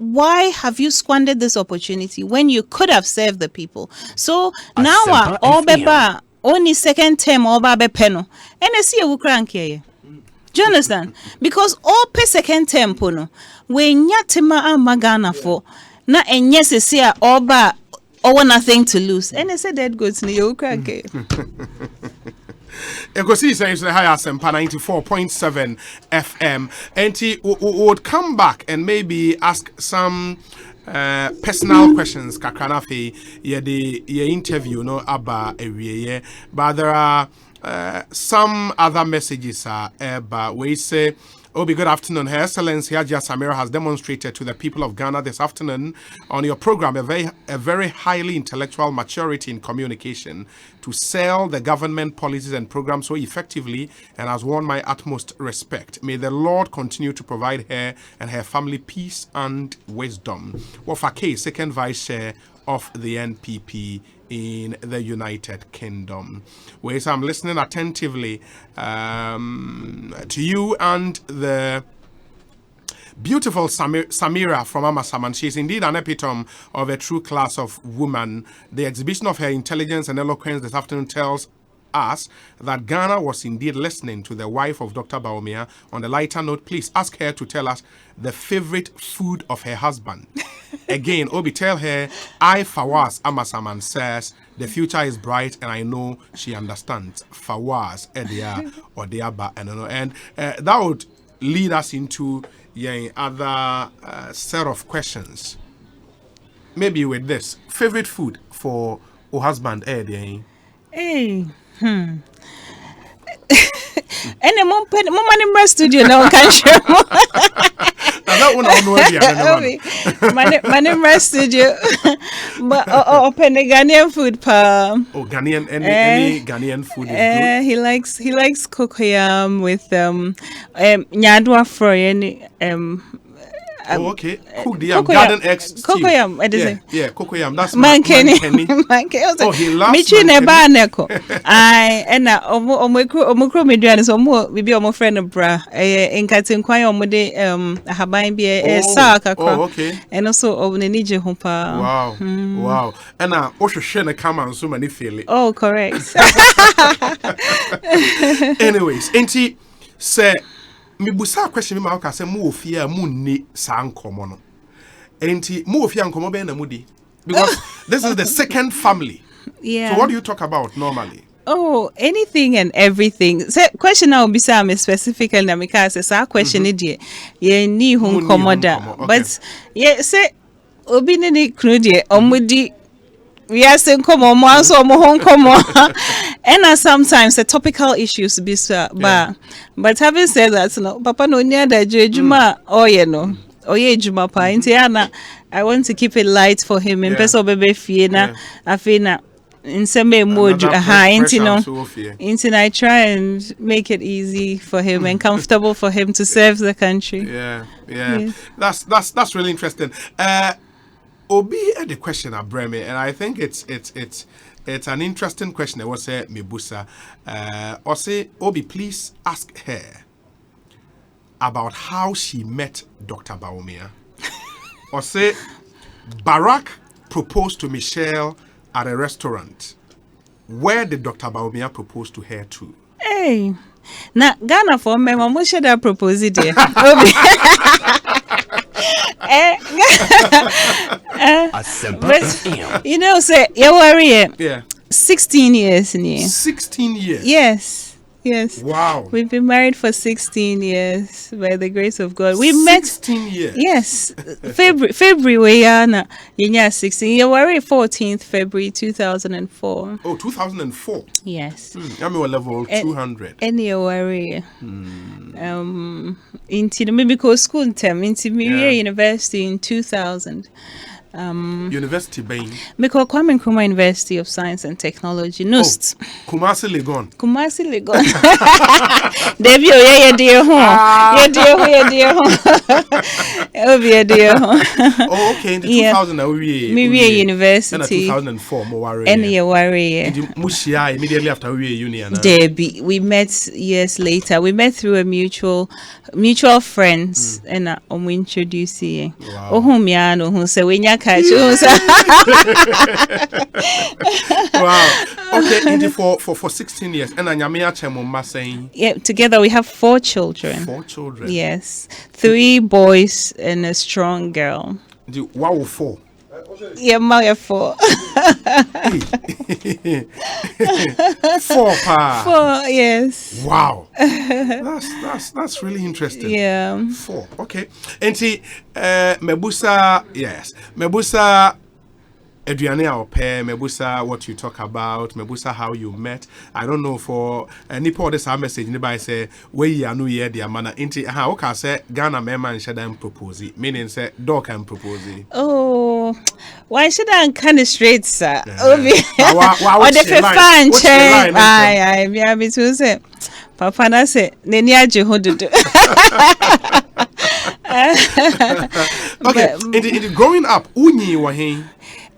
why have you squandered this opportunity when you could have served the people? So now, Asempa all FM. beba only second term all ba peno, and I see a wukranke. Do you understand? Because all pe second term pono, we nyatima magana for na and yes, see all ba or nothing to lose. And I said that goes ni wukranke. Ekosiisen is the high Asempa 94.7 FM. And he would come back and maybe ask some personal questions. Kakranafi, ye interview no aba area. But there are some other messages. But we say. Obi, good afternoon. Her Excellency Haji Samira has demonstrated to the people of Ghana this afternoon on your program a very highly intellectual maturity in communication to sell the government policies and programs so effectively and has won my utmost respect. May the Lord continue to provide her and her family peace and wisdom. Wafake, second vice chair of the NPP in the United Kingdom. Whereas I'm listening attentively to you and the beautiful Samira from Amasaman. She is indeed an epitome of a true class of woman. The exhibition of her intelligence and eloquence this afternoon tells us that Ghana was indeed listening to the wife of Dr. Bawumia. On the lighter note, please ask her to tell us the favorite food of her husband. Again, Obi, tell her, I, Fawaz Amasaman, says, the future is bright and I know she understands. Fawaz, Edia, or Diaba, and that would lead us into other set of questions. Maybe with this. Favorite food for your husband, Edia? Hey. And a mom in my studio now can show. My name is studio, but open the Ghanaian food pa. Oh, Ghanaian, any Ghanaian food is good. He likes cocoyam with nyadwa fry oh, okay. Cook the garden eggs stew. Cocoyam, yeah, cocoyam. That's mankeni. Oh, he loves Michi neba neko. I omukro meduane so we be omo friend bra. Enkatin kwan omode haban bi sa kakra. Oh, okay. And also obnenije ho pa. Wow. Wow. And ohwehwe na kama so many feel it. Oh, correct. Anyways, enti say me busa question me ma ka say mu ofia mu ni sa nkomo no enti mu ofia nkomo be na mudi because this is the second family. Yeah. So what do you talk about normally? Oh, anything and everything. So question now be say me specifically na because say question dey ye ni hu nkomoda but yeah say obi ni kunu dey omudi we are saying come on, and sometimes the topical issues be but having said that, no, Papa no near the juma or juma pa. I want to keep it light for him. In person, baby, fiena, afina. In some mode, I try and make it easy for him and comfortable for him to serve the country. Yeah. That's really interesting. Obi had the question at Breme, and I think it's an interesting question. I was say Mibusa. Or say Obi, please ask her about how she met Dr. Bawumia. Or say Barack proposed to Michelle at a restaurant. Where did Dr. Bawumia propose to her to? Hey, now Ghana for me, mama should have proposed it. But you know, say you worry. Yeah. 16 years near. 16 years. Yes. Wow. We've been married for 16 years by the grace of God. We 16 years. Yes. February we are na 16. You worry 14th February 2004. Oh, 2004. Yes. I'm level 200. Any worry. Into maybe because school term into university in 2000. University Bain. Meko Kwame Nkrumah University of Science and Technology. NUST. Kumasi Legon. Kumasi Legon. Debbie, yeah, dear home. Yeah, dear home. Oh, dear home. Oh, okay. In the 2000, we university. And 2004, more and you worry. Mushia immediately after we union. Debbie, we met years later. We met through a mutual friends, and we introduced you. Oh, whom ya know who say when you catch. Wow. Okay, for 16 years. And Anyamia Chemoma saying. Yeah, together we have 4 children. 4 children. Yes. 3 boys and a strong girl. Wow, 4. Yeah, my 4. 4 pa. 4, yes. Wow. That's really interesting. Yeah. 4. Okay. And see, Mebusa, yes. Mebusa Adriane Aope, Mebusa, what you talk about, Mebusa, how you met. I don't know for any part of this message, anybody say, where you are new year, dear man. Inti, how can say Ghana man should I propose it? Meaning, say, dog can propose it. Oh, why should I kind of straight, sir? What the fan chair? I be to say, Papa, na say, Nenia Jehodu. Okay, in the growing up, Uni Wahin.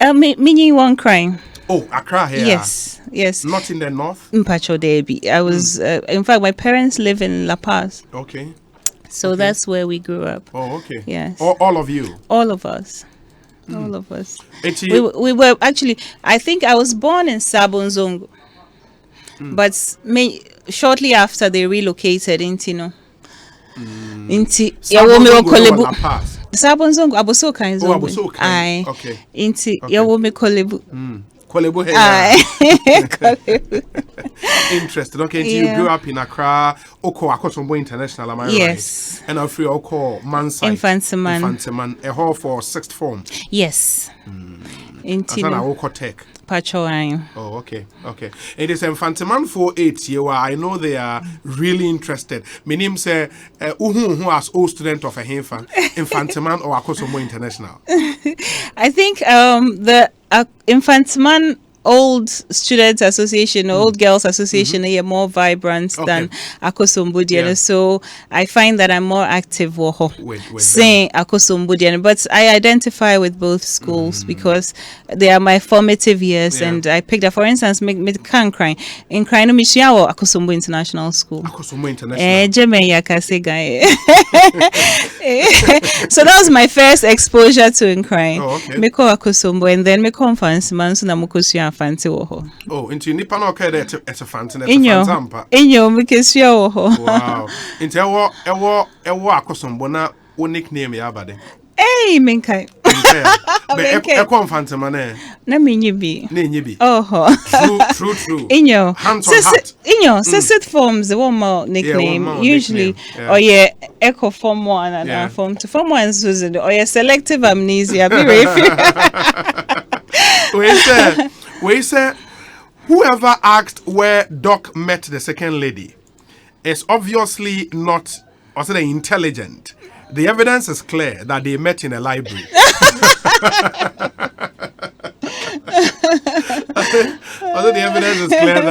Mini one crying. Oh, Accra here. Yes. Not in the north. Mpacho Debi. I was, in fact, my parents live in La Paz. Okay. So that's where we grew up. Oh, okay. Yes. All of you. All of us. All of us. We were actually. I think I was born in Sabonzongo, but shortly after they relocated into Sabonzongo La Paz. Sabonzongo Abosoka is Abosoka. Aye. Okay. Inti Yawome Kolebu. Kolebu here. Interested. Okay, you grew up in Accra, Oko Akosombo International, am I right? Yes. And I feel Oko Mansai. Infantiman. A hall for 6th form. Yes. Inti Oko Tech. Pachoine. Oh, okay. It is Infantiman for 8 years. I know they are really interested. My name say who as old student of a Infantiman or Akosombo International. I think the Infantiman Old Students Association, Old Girls Association, are more vibrant than Akosombudian. So I find that I'm more active saying Akosombudian. But I identify with both schools because they are my formative years, and I picked up, for instance, me can cry in crying no Mishiawo Akosombo International School. Akosombo International. So that was my first exposure to Nkrai. Oh, okay. Me ko Akosombo, and then me conference man so na mukosia fanti wo ho. Oh, into nipa na okay there it's a fanti na fantampa. Enyo mukosia wo ho. Wow. Into ewo Akosombo na wo nickname ya abade. Hey, Minkai. But Ekon Fantama ne. Na minyibi. Ne nyibi. Oh. True. Inyo. Hands on heart. Inyo. Sissit forms one more nickname. One more usually, nickname. Or Echo Form 1 and Form 2. Form 1 is or selective amnesia. Be ready. We say, whoever asked where Doc met the second lady is obviously not, or say, intelligent. The evidence is clear that they met in a library. Although the evidence is clear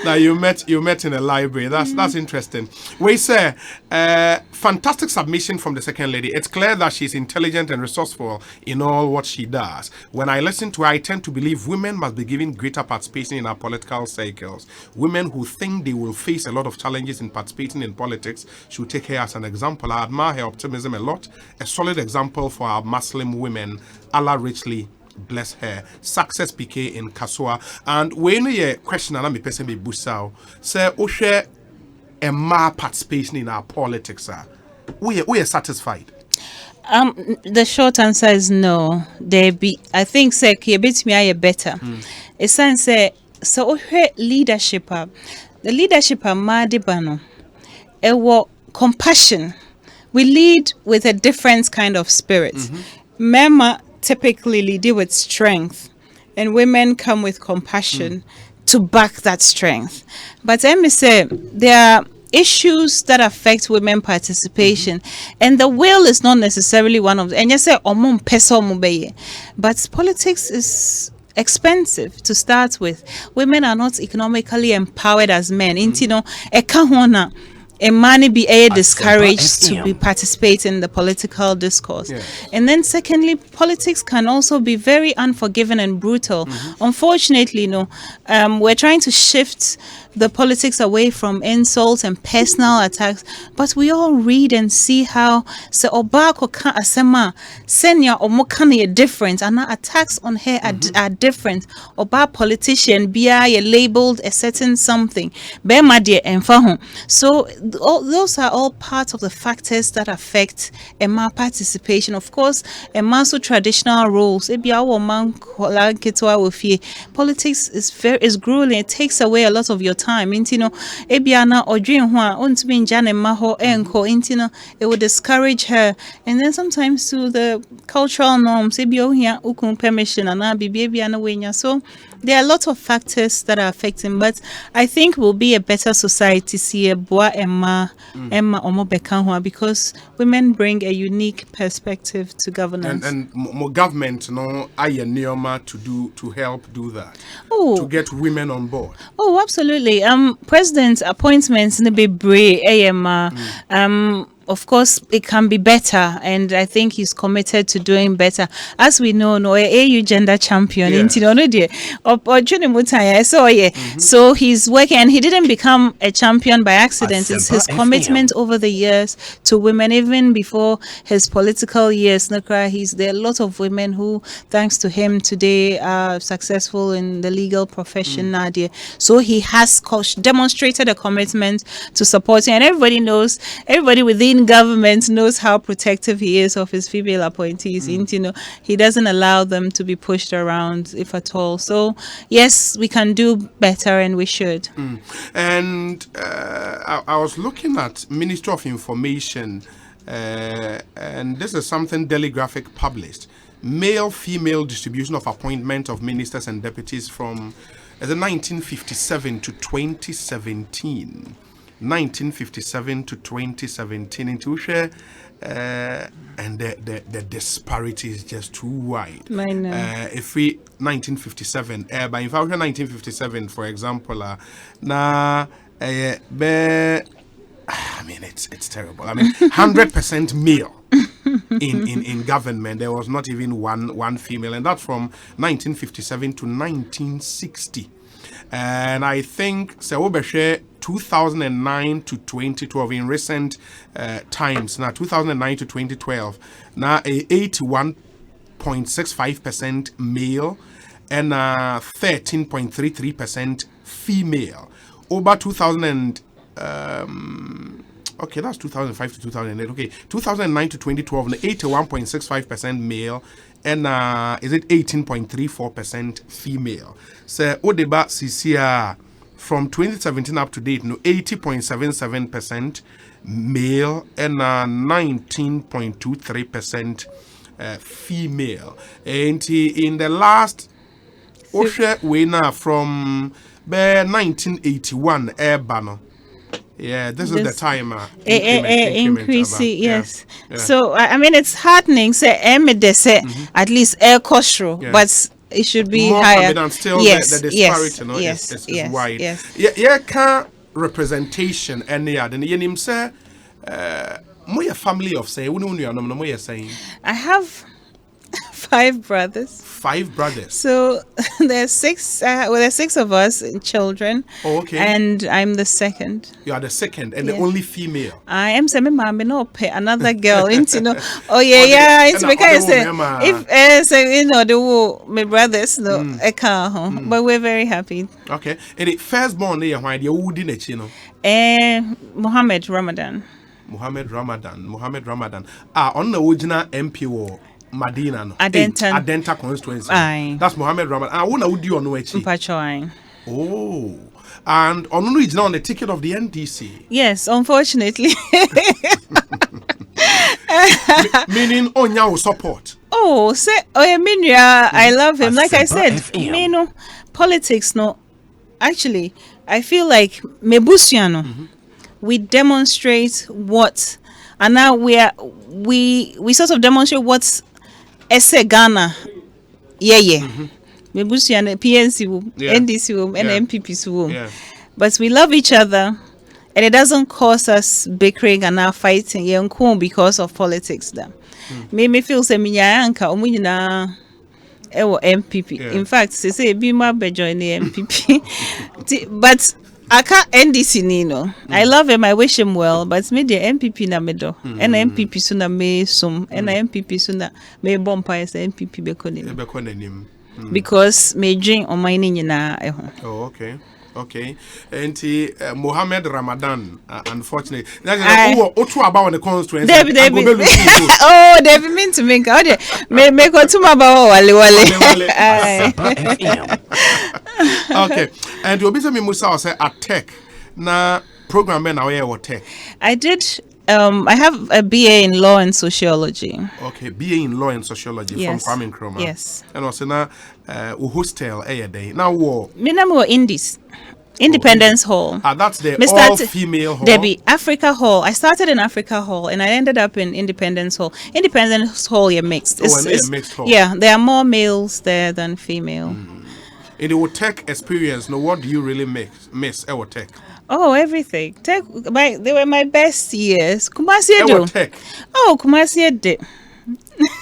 that you met in a library. That's interesting. We say fantastic submission from the second lady. It's clear that she's intelligent and resourceful in all what she does. When I listen to her, I tend to believe women must be given greater participation in our political circles. Women who think they will face a lot of challenges in participating in politics should take her as an example. I admire her optimism a lot. A solid example for our Muslim women. Allah richly bless her. Success PK in Kasua. And when you question and I'm a person be busao, say share a more participation in our politics, we are satisfied. The short answer is no. I think say bit me better. It's say so leadership. The leadership madibano. Compassion. We lead with a different kind of spirit. Mema typically lead with strength, and women come with compassion to back that strength. But let me say, there are issues that affect women participation, and the will is not necessarily one of them. And you say but politics is expensive to start with. Women are not economically empowered as men. You know, a man be discouraged to be participating in the political discourse. And then secondly, politics can also be very unforgiving and brutal. Unfortunately, we're trying to shift the politics away from insults and personal attacks, but we all read and see how Obako can Asema senior or Mokani different, and attacks on her are different. Oba politician be labeled a certain something. So those are all part of the factors that affect Emma participation. Of course, Emma's traditional roles. Politics is grueling. It takes away a lot of your time. Ebiana or dream it would discourage her. And then sometimes to the cultural norms, permission and so there are a lot of factors that are affecting, but I think we'll be a better society see Emma Omo because women bring a unique perspective to governance. And more government to help do that. To get women on board. Oh, absolutely. President's appointments in the Emma of course, it can be better, and I think he's committed to doing better. As we know, AU gender champion, so he's working, and he didn't become a champion by accident. It's his commitment over the years to women, even before his political years. There are a lot of women who, thanks to him today, are successful in the legal profession. Nadia, so he has demonstrated a commitment to supporting, and everybody within government knows how protective he is of his female appointees. He doesn't allow them to be pushed around, if at all. So yes, we can do better, and we should. And I was looking at Ministry of Information, and this is something Daily Graphic published: male-female distribution of appointment of ministers and deputies from the 1957 to 2017. 1957 to 2017 into share, and the disparity is just too wide. If we 1957, but if I were 1957, for example, it's terrible. 100% male in government. There was not even one female, and that's from 1957 to 1960. And I think 2009 to 2012 in recent times, now 2009 to 2012, now 81.65% male and 13.33% female. Over 2000 okay, that's 2005 to 2008. Okay, 2009 to 2012, 81.65% male and is it 18.34% female. So Odeba CCR from 2017 up to date, 80.77% male and 19.23% female. And in the last Osha winner from 1981 Airbanner. Yeah, this is the time increase. Yes. Yeah. So it's heartening. Say, at least air costro, but it should be more higher. And still the disparity, is wide. Yes. Representation and the say, more family of say, I have 5 brothers. 5 brothers. So there's 6. There's 6 of us children. Oh, okay. And I'm the second. You are the second and the only female. I am saying, "Mama, no, pay another girl." Oh yeah. It's because my brothers, I can't. But we're very happy. Okay. And the firstborn, why the Mohammed Ramadan. Mohammed Ramadan. On the original MP Madina no. Adenta constituency. Aye. That's Mohammed Ramadan. I want to do on Mpachoain. Oh. And Onunu is now on the ticket of the NDC. Yes, unfortunately. Meaning Onya will support. Oh, say I love him. Like I said, politics no. Actually, I feel like mebusiano. we demonstrate what, and now we sort of demonstrate what's Ese Ghana, me busu na PNC wom, NDC wom, and MPP wom. But we love each other, and it doesn't cause us bickering and now fighting because of politics. Me feel say me anka omu nyina ewo MPP. In fact, say be ma be join the MPP. But I can't NDC Nino. I love him, I wish him well, but me the MPP na me do. And MPP suna me sum, and MPP suna me bompa as MPP bekonim. Because me drink on my nyina ehon. Oh, okay. And Mohammed Ramadan, unfortunately. That's what about on the constituency. David. Oh, David mean to make out me go to my wale. Okay. And you'll be saying Musa say at tech. Na program now or tech. I did I have a BA in law and sociology. Okay, BA in law and sociology from Kwame Nkrumah. Yes. And also now hostel day. Now war. Me name was Indies. Independence Hall. That's the all-female hall? Debbie, Africa Hall. I started in Africa Hall and I ended up in Independence Hall. Independence Hall, you're mixed. It's mixed hall. Yeah, there are more males there than female. In the tech experience, what do you really miss our tech? Oh, everything. Tech, they were my best years. Kumasi Our tech. Oh, Kumasi did.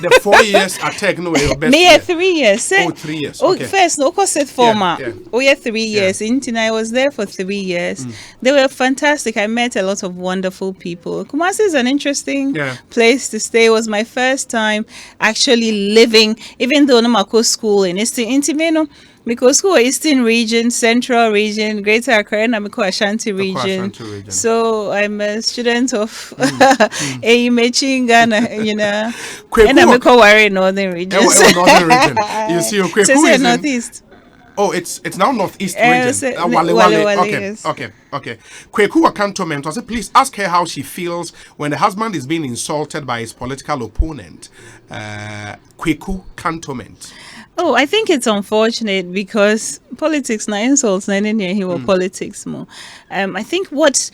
The 4 years at tech, no, your best. Me 3 years. 3 years. Okay. First, no, cause it former. Oh, yeah, 3 years. I was there for 3 years. They were fantastic. I met a lot of wonderful people. Kumasi is an interesting place to stay. It was my first time actually living, even though no go school in Intimeno. Because school Eastern region, Central region, Greater Accra, and Ashanti region. So I'm a student of Eimechi, Ghana, you know. And I'm a Northern region. Northern region. You see, Kweku is Northeast. Oh, it's now Northeast region. Wale. Okay. Kweku cantonment. I said, please ask her how she feels when the husband is being insulted by his political opponent. Kweku cantonment. Oh, I think it's unfortunate because politics, na insults, na he will politics more. I think what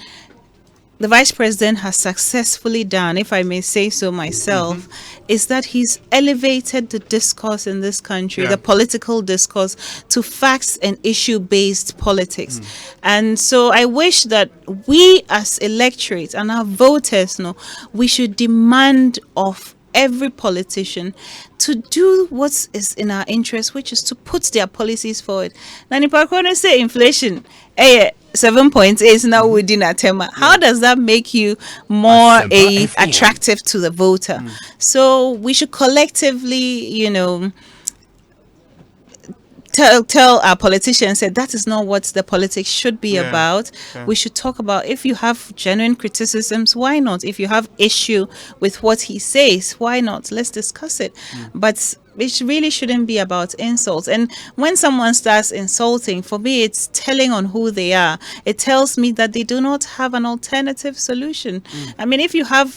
the vice president has successfully done, if I may say so myself, is that he's elevated the discourse in this country, the political discourse, to facts and issue-based politics. And so I wish that we as electorate and our voters, we should demand of every politician to do what is in our interest, which is to put their policies forward. Now, if say inflation, 7.8 now within a tema. How does that make you more attractive to the voter? So we should collectively, tell our politicians that is not what the politics should be about. We should talk about, if you have genuine criticisms, why not? If you have issue with what he says, why not? Let's discuss it. But it really shouldn't be about insults. And when someone starts insulting, for me, it's telling on who they are. It tells me that they do not have an alternative solution. I mean, if you have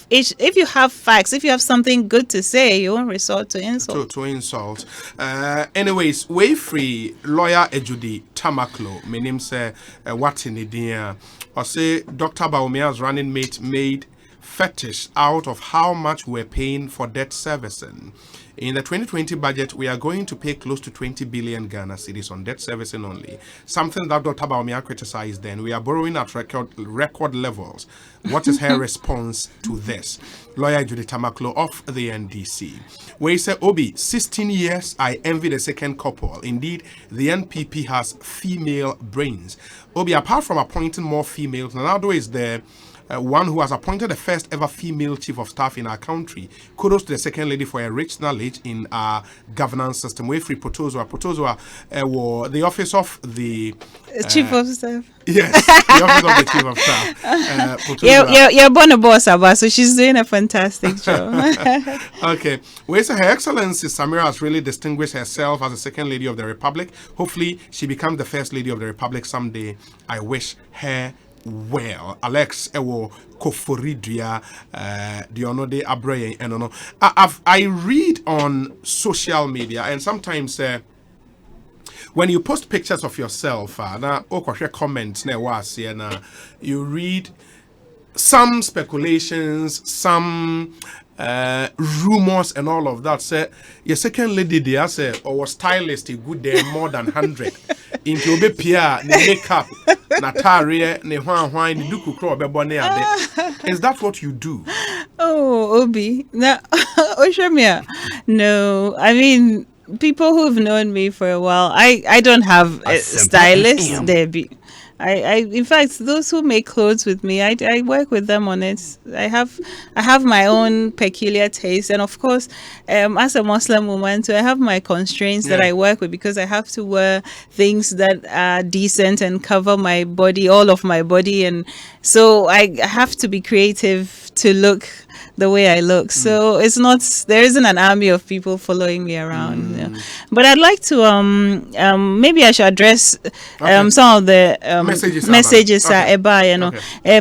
facts, if you have something good to say, you won't resort to insult. To insult. Anyways, way free lawyer Ejudi Tamaklo. My name say what in the or say Dr. Baumia's running mate made fetish out of how much we're paying for debt servicing. In the 2020 budget, we are going to pay close to 20 billion Ghana cedis on debt servicing only. Something that Dr. Baumia criticized then. We are borrowing at record levels. What is her response to this? Lawyer Judy Tamaklo of the NDC. Where he said, Obi, 16 years, I envy the second couple. Indeed, the NPP has female brains. Obi, apart from appointing more females, Naldo is there. One who has appointed the first ever female chief of staff in our country. Kudos to the second lady for a rich knowledge in our governance system. We free Potozwa, the office of the chief of staff. Yes, the office of the chief of staff. You're born a boss, Abba, so she's doing a fantastic job. Okay. Well, so Her Excellency Samira has really distinguished herself as the second lady of the Republic. Hopefully, she becomes the first lady of the Republic someday. I wish her well. Alex ewo koforidria de abreye enono. I read on social media, and sometimes when you post pictures of yourself na okwohwe comments na was here na you read some speculations, some rumors and all of that say your second lady there say or stylist good there more than 100 into obe pia ne makeup na tare ne hwan ne duku kro be bone ade. Is that what you do? Oh, Obi. No, Oshamia. No, I mean, people who've known me for a while, I don't have a stylist, Debbie. In fact, those who make clothes with me, I work with them on it. I have my own peculiar taste, and of course, as a Muslim woman, too, I have my constraints that I work with because I have to wear things that are decent and cover my body, all of my body, and so I have to be creative to look the way I look. So it's not, there isn't an army of people following me around. Yeah. But I'd like to maybe I should address some of the messages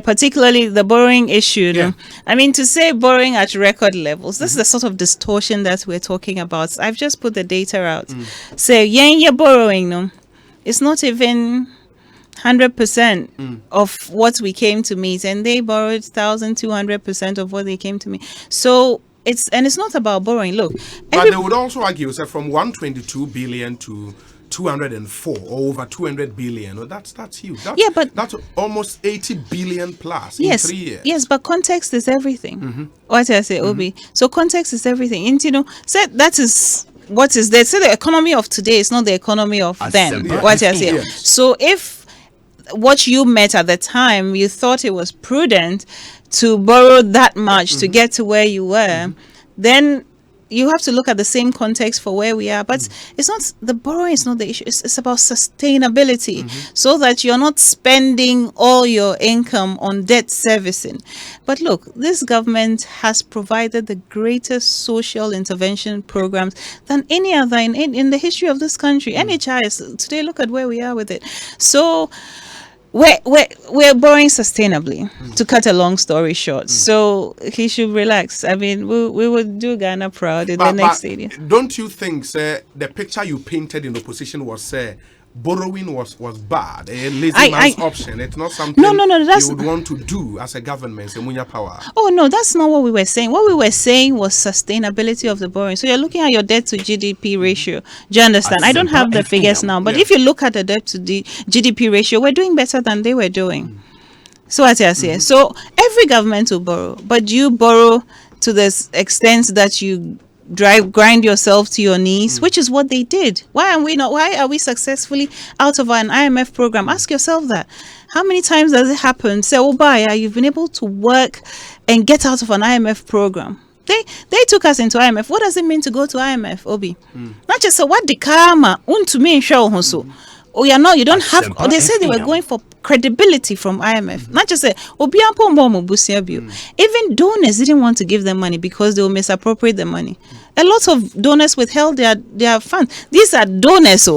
particularly the borrowing issue. Yeah. I mean, to say borrowing at record levels, this is the sort of distortion that we're talking about. I've just put the data out. So you're borrowing, no, it's not even 100% of what we came to meet, and they borrowed 1,200% of what they came to meet. So it's not about borrowing. Look, but they would also argue that from 122 billion to 204 or over 200 billion. Oh, that's huge. That's almost 80 billion plus in 3 years. Yes, but context is everything. What I say, Obi. So context is everything. And so that is what is there. So the economy of today is not the economy of then. What I say. So if what you met at the time, you thought it was prudent to borrow that much to get to where you were, then you have to look at the same context for where we are. But it's not, the borrowing is not the issue. It's about sustainability, so that you're not spending all your income on debt servicing. But look, this government has provided the greatest social intervention programs than any other in the history of this country. NHIS, today, look at where we are with it. So we're borrowing sustainably, to cut a long story short. So he should relax. I mean, we would do Ghana proud in the next stadium. Don't you think, sir, the picture you painted in opposition was, borrowing was bad, a lazy man's option? It's not something you would want to do as a government, power. Oh no, that's not what we were saying. What we were saying was sustainability of the borrowing. So you're looking at your debt to GDP ratio. Do you understand? I don't have the figures now, but if you look at the debt to the GDP ratio, we're doing better than they were doing. So as I say, so every government will borrow, but you borrow to the extent that you grind yourself to your knees, which is what they did. Why are we successfully out of an IMF program? Ask yourself that. How many times does it happen? Say, you've been able to work and get out of an IMF program. They took us into IMF. What does it mean to go to IMF, Obi? Not just what the karma to me show also. You don't have. They said they were going for credibility from IMF. Not just say, even donors didn't want to give them money because they will misappropriate the money. A lot of donors withheld their funds. These are donors,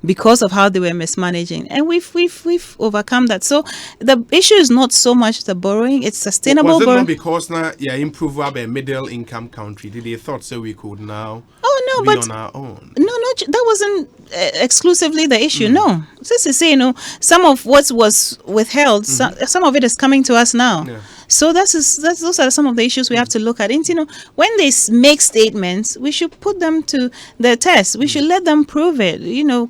because of how they were mismanaging, and we've overcome that. So the issue is not so much the borrowing; it's sustainable. Was it not because now improve a middle income country? Did they thought so we could now? Oh no, but on our own. No, that wasn't exclusively the issue. No, this is saying some of what was withheld, some of it is coming to us now. Yeah. So those are some of the issues we have to look at. And when they make statements, we should put them to the test. We should let them prove it.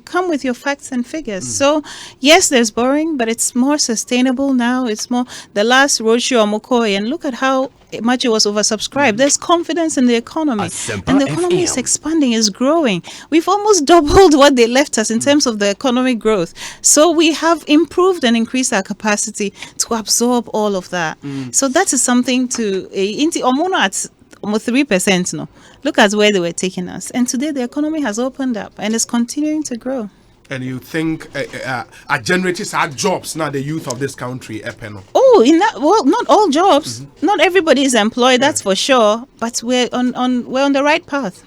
Come with your facts and figures. So yes, there's borrowing, but it's more sustainable now. It's more the last roadshow Mokoy, and look at how much it was oversubscribed. There's confidence in the economy, and the economy is expanding, is growing. We've almost doubled what they left us in terms of the economic growth. So we have improved and increased our capacity to absorb all of that. So that is something to at almost 3%. No, look at where they were taking us, and today the economy has opened up and is continuing to grow. And you think generators are jobs now, the youth of this country, Oh, not all jobs. Not everybody is employed, that's for sure. But we're on the right path.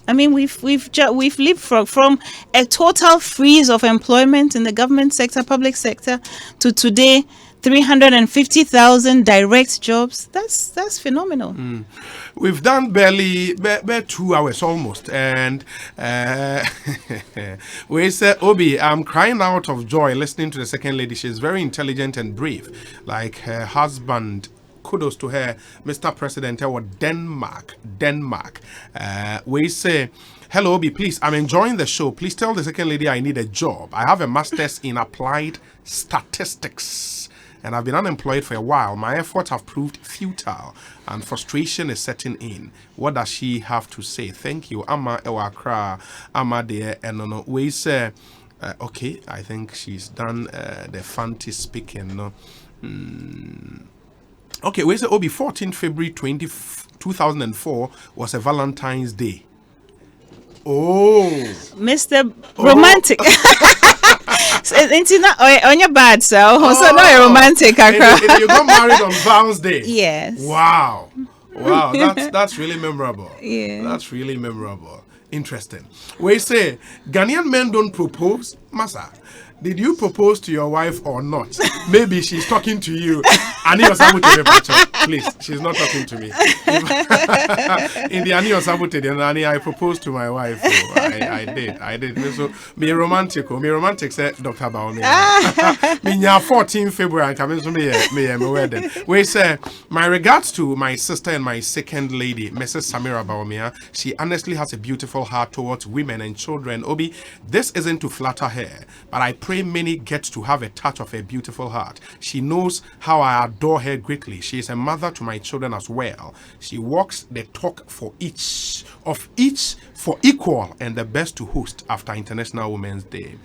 I mean, we've lived from a total freeze of employment in the government sector, public sector, to today 350,000 direct jobs. That's phenomenal. We've done barely 2 hours almost, and we say, Obi, I'm crying out of joy listening to the second lady. She's very intelligent and brave, like her husband. Kudos to her, Mr. President. Or Denmark. We say, hello, Obi, please. I'm enjoying the show. Please tell the second lady I need a job. I have a master's in applied statistics, and I've been unemployed for a while. My efforts have proved futile, and frustration is setting in. What does she have to say? Thank you, Ama Ewakra, Ama dear, and no. We say, okay, I think she's done the fancy speaking. No. Okay, we say Obi 14 February 2004 was a Valentine's Day. Oh, Mr. Romantic. It's not on your bad self. So not a romantic. And you got married on Valentine's Day. Yes. Wow, that's really memorable. Yeah, that's really memorable. Interesting. We say Ghanaian men don't propose, Masa. Did you propose to your wife or not? Maybe she's talking to you. Ani Osabute, please, she's not talking to me. In the Ani Osabute, I proposed to my wife. Oh, I did. So, me romantic said Dr. Baomi. Me 14 February, coming to me wedding. We say, my regards to my sister and my second lady, Mrs. Samira Baomia. She honestly has a beautiful heart towards women and children. Obi, this isn't to flatter her, but I pray many get to have a touch of her beautiful heart. She knows how I adore her greatly. She is a mother to my children as well. She walks the talk for each for equal and the best to host after International Women's Day.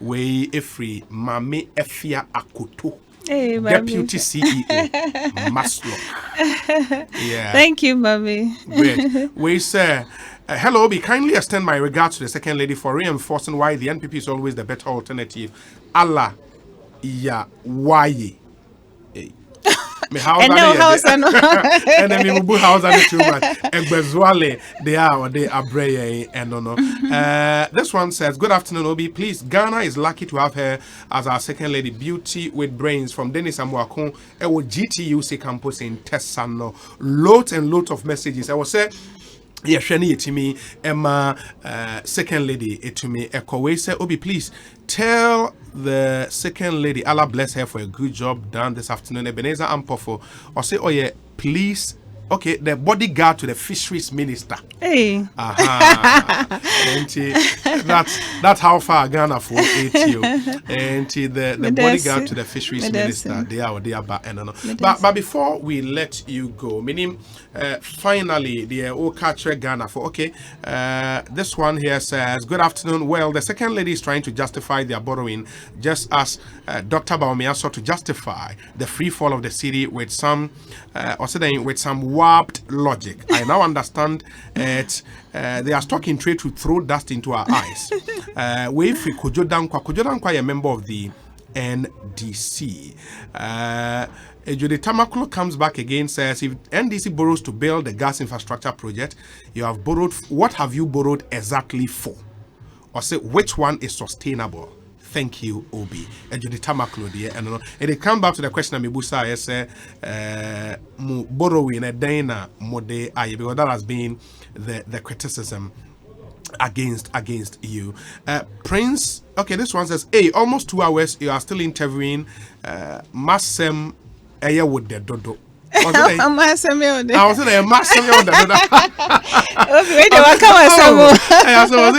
We Efri Mame Efia Akoto. Hey, Deputy CEO, Maslow. Yeah. Thank you, Mommy. Great. We say, hello, Obi. Kindly extend my regards to the second lady for reinforcing why the NPP is always the better alternative. Allah, ya, why? And no house and then we will house and too much. And Bezwale, they are brave and no. This one says, good afternoon, Obi. Please, Ghana is lucky to have her as our second lady. Beauty with brains from Dennis Amwakon. It was GTUC campus in Tessano. Loads and loads of messages. I will say, yes, Shani to me, Emma, second lady to me. Ekowe say, Obi, please tell the second lady, Allah bless her for a good job done this afternoon. Ebenezer Ampofo, or say, oh yeah, please. Okay, the bodyguard to the fisheries minister. Hey. That's how far Ghana for ATO. And the bodyguard to the fisheries minister, they are back. But before we let you go, meaning finally the old catcher Ghana for this one here says, good afternoon. Well, the second lady is trying to justify their borrowing, just as Dr. Baumia sought to justify the free fall of the city with some warped logic. I now understand it. They are stuck in trade to throw dust into our eyes. Wayfree Kojodankwa, a member of the NDC. Ejode Tamaklo comes back again, says, if NDC borrows to build the gas infrastructure project, you have borrowed. What have you borrowed exactly for? Or say, which one is sustainable? Thank you, Obi. Ejode Tamaklo, and it come back to the question of Mibusa, I say, borrowing a dana mode, because that has been the criticism against you. Prince, okay, this one says, hey, almost 2 hours, you are still interviewing Masem Aya with the Dodo. I was saying,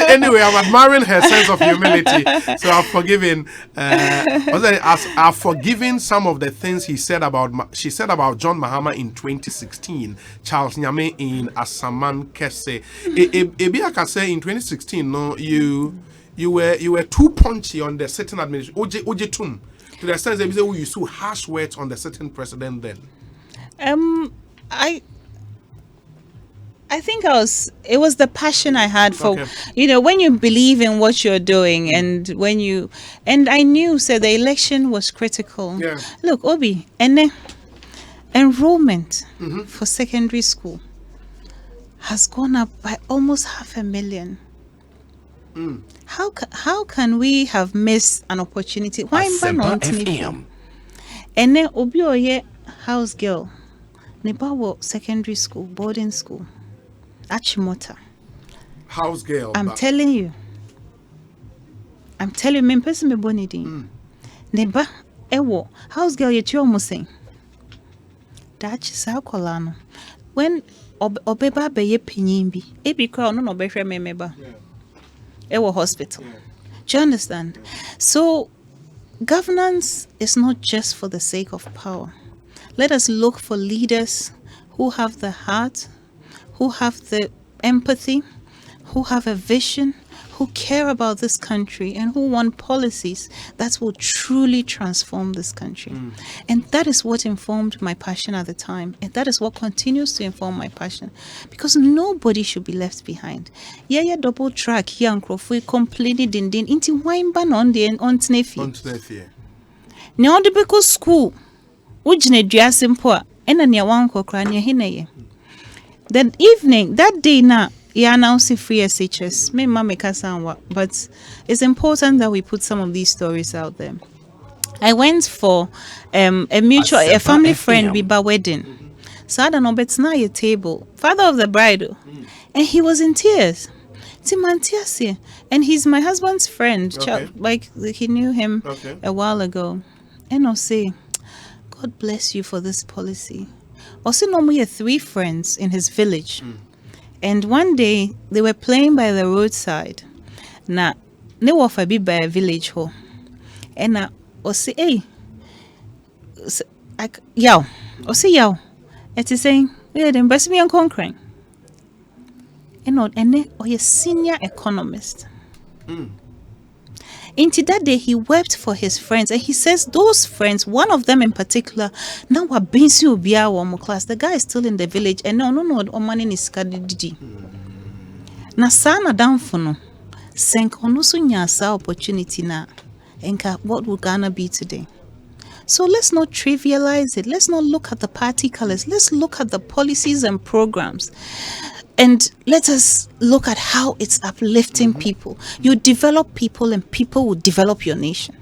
anyway, I'm admiring her sense of humility. So I've forgiven. I've forgiven some of the things she said about John Mahama in 2016. Charles Nyame in Asaman Kese. Ebiaka say in 2016, no, you were too punchy on the certain administration. Ojetum, to the sense that you used to harsh words on the certain president then. I think it was the passion I had for, when you believe in what you're doing and I knew, so the election was critical. Yeah. Look, Obi, and enrollment for secondary school has gone up by almost 500,000. How can we have missed an opportunity? Why Asempa FM. And then obi oye house girl. Nebawo secondary school, boarding school. Achimota. House girl. I'm telling you, me person me boni din. Neba ewo house girl yeti almost saying. Dachi sa kola no. When obeba be ye pinyin bi, ebi kwa no behwe me meba. Ewo hospital. Do you understand? So governance is not just for the sake of power. Let us look for leaders who have the heart, who have the empathy, who have a vision, who care about this country, and who want policies that will truly transform this country. And that is what informed my passion at the time. And that is what continues to inform my passion. Because nobody should be left behind. Yeah, double track here and completely din into wine ban on the on Tnefi. Now the because school. Ujine Asempa and a near one crania hineye. That evening, that day now, yeah, now see free SHS. May mama kasanwa, but it's important that we put some of these stories out there. I went for a family friend biba wedding. So I don't know, but it's not a table. Father of the bride, and he was in tears. Timantiasi, and he's my husband's friend. Okay. Like he knew him a while ago, and I'll say, God bless you for this policy. Also, normally had 3 friends in his village. And one day, they were playing by the roadside. Na, ne wafa bi by a village ho. And na, say, hey, yaw. Yaw. It is saying, yeah, then breast me on conquering. And ne, a senior economist. Into that day, he wept for his friends, and he says those friends, one of them in particular, now are being so class. The guy is still in the village, and no, money is kadidi. Na sana down for no, senk onusu nyasa opportunity na, enka what would Ghana be today? So let's not trivialize it. Let's not look at the party colors. Let's look at the policies and programs. And let us look at how it's uplifting people. You develop people and people will develop your nation.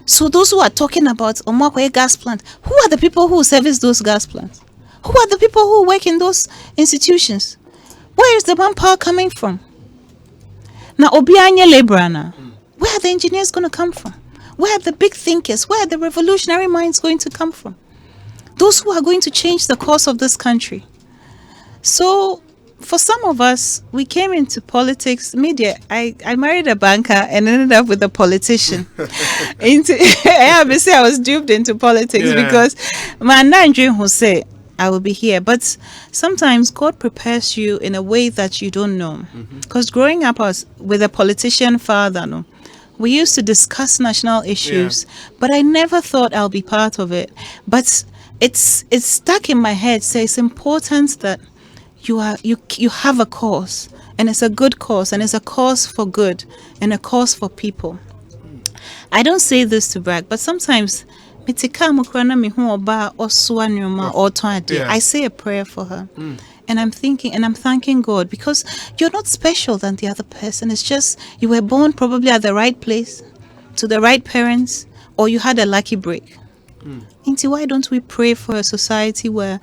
So those who are talking about Omakwe gas plant, who are the people who service those gas plants? Who are the people who work in those institutions? Where is the manpower coming from? Now, Obianye Lebrana, where are the engineers going to come from? Where are the big thinkers? Where are the revolutionary minds going to come from? Those who are going to change the course of this country. So, for some of us, we came into politics. Media. I married a banker and ended up with a politician. I was duped into politics because my Nigerian who say I will be here. But sometimes God prepares you in a way that you don't know. Because growing up with a politician father, no, we used to discuss national issues, but I never thought I'll be part of it. But it's stuck in my head. So it's important that you have a cause, and it's a good cause, and it's a cause for good, and a cause for people. I don't say this to brag, but sometimes I say a prayer for her. And I'm thanking God, because you're not special than the other person. It's just you were born probably at the right place, to the right parents, or you had a lucky break. Into why don't we pray for a society where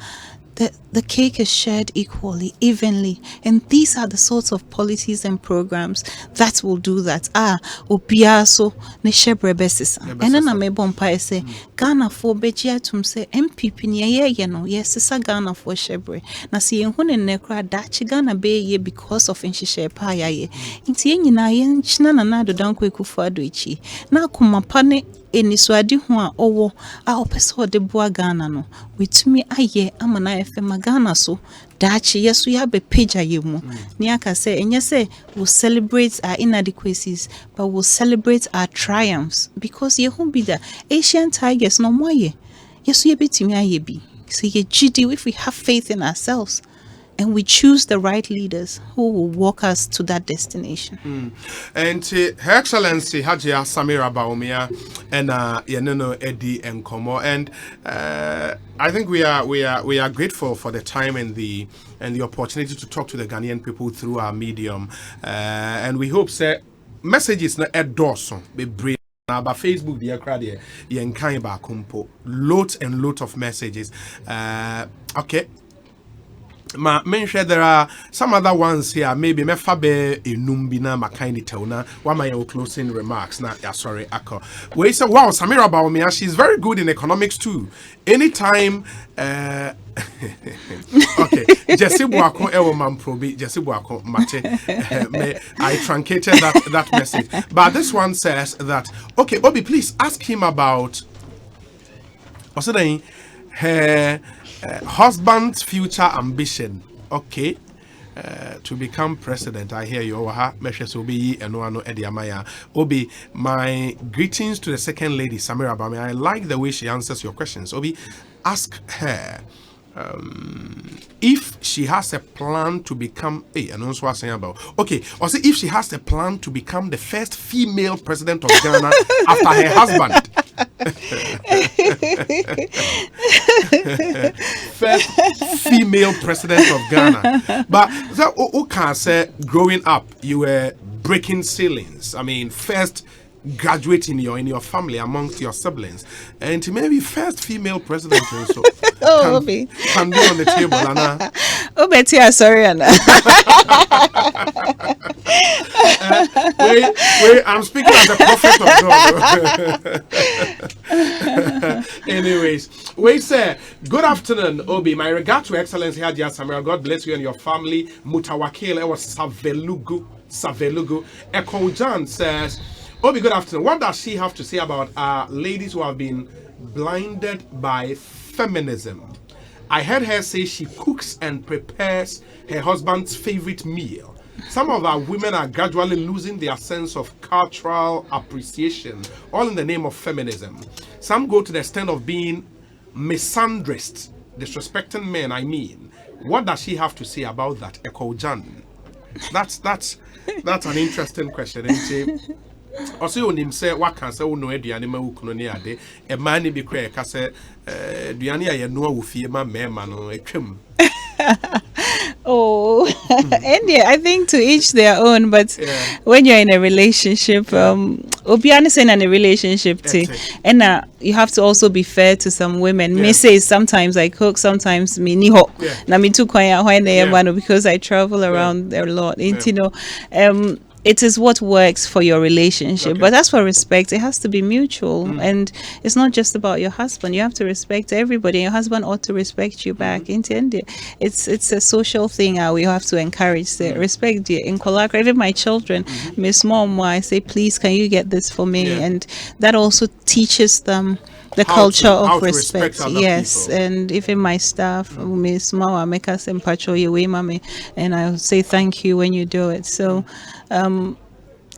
the cake is shared equally, evenly, and these are the sorts of policies and programs that will do that. Obiaso ne shebre besisa. And then I may bompa say Ghana for bejia tum say MPP ye no yes Ghana for shebre. Na si yenhune nekra dachi Ghana be ye because of nshishe pa ya ye. Inti ye nyina ye nchina na na do danko ekufu ado ichi. Na kumapa ne eniswadi ho a owo a opeso de boa Ghana no wetumi aye amana FM Ghana so dachi yesu ya be page ayemu ni aka say enye say we'll celebrate our inadequacies but we'll celebrate our triumphs, because ye hu be the Asian tigers no more ye yesu ye betimi aye bi. So ye GD, if we have faith in ourselves and we choose the right leaders who will walk us to that destination. And Her Excellency Hajia Samira Baumia and Yeneno Eddie and Komo, and I think we are grateful for the time and the opportunity to talk to the Ghanaian people through our medium, and we hope messages not at Dawson be brave. But Facebook, the crowd, yen kind ba kumpo. Loads and loads of messages. Okay. Mention there are some other ones here. Maybe me fabe enumbina makaini teuna. What my closing remarks? Na yeah, sorry, Ako. We say wow, Samira Baumia, she's very good in economics too. Anytime. Okay, Jesse Buako Ewo Mamprobi, Jesse Buako Mate. I truncated that message. But this one says that okay, Bobby, please ask him about what's the name? Her husband's future ambition. Okay. To become president. I hear you. Meshes Obi and Oano Ediamaya. Obi, my greetings to the second lady, Samira Bami. I like the way she answers your questions. Obi, ask her if she has a plan to become and also what I'm saying about also if she has a plan to become the first female president of Ghana after her husband. First female president of Ghana. But that okay, say growing up you were breaking ceilings. I mean, first graduate in your family amongst your siblings, and maybe first female president also can be on the table. Anna. Oh, Betty, sorry, Anna. Wait, I'm speaking as a prophet of God. Anyways, wait, sir. Good afternoon, Obi. My regard to Excellency Hadia Samira. God bless you and your family. Mutawakil, it was Savelugu. Ekojan says, Obi, good afternoon. What does she have to say about ladies who have been blinded by feminism? I heard her say she cooks and prepares her husband's favorite meal. Some of our women are gradually losing their sense of cultural appreciation, all in the name of feminism. Some go to the extent of being misandrist, disrespecting men, I mean. What does she have to say about that, Eko Jan? That's an interesting question, isn't it? Also, on him say, what can say, no, Diana Ukuni, a man be quick, I say, Diana, you know, with my man, a trim. Oh, and yeah, I think to each their own. But when you're in a relationship, Obiana in a relationship too, and you have to also be fair to some women. Me say sometimes I cook, sometimes me niho. Na me too kwanya when they because I travel around there a lot. You know, it is what works for your relationship. But as for respect, it has to be mutual. And it's not just about your husband. You have to respect everybody. Your husband ought to respect you back. In India, it's a social thing. We have to encourage the respect. In Kolakra, even my children, Miss Mom, I say, please, can you get this for me? And that also teaches them the culture of respect. Yes, people. And even my staff, Miss Mawa, make us empacho yewe mame, and I'll say thank you when you do it. So,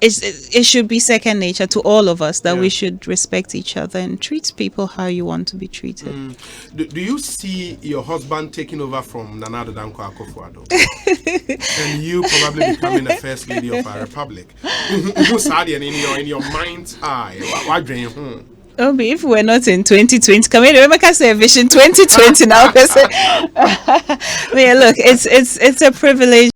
it should be second nature to all of us that we should respect each other and treat people how you want to be treated. Do you see your husband taking over from Nana Danko Akufo-Addo? And you probably becoming the first lady of our republic? In your mind's eye, what dream? Obi, if we're not in 2020, come here. Remember, I say Vision 2020 now. Look, it's a privilege.